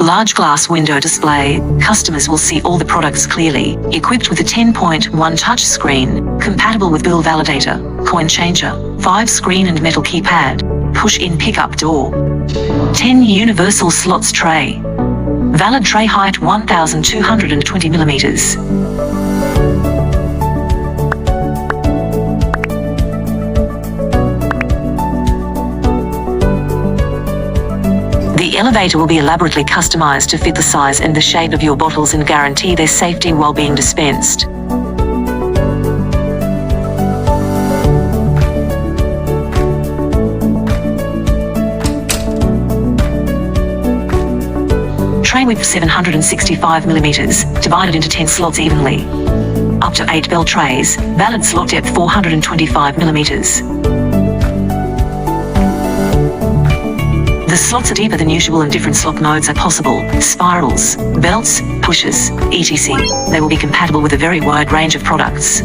Large glass window display. Customers will see all the products clearly. Equipped with a 10.1 touch screen, compatible with bill validator, coin changer, 5 screen and metal keypad, push-in pickup door. 10 universal slots tray. Valid tray height 1,220 millimeters. The elevator will be elaborately customized to fit the size and the shape of your bottles and guarantee their safety while being dispensed. Tray width 765 millimeters, divided into 10 slots evenly. Up to 8 bell trays, valid slot depth 425 millimeters. The slots are deeper than usual and different slot modes are possible: spirals, belts, pushes, etc. They will be compatible with a very wide range of products.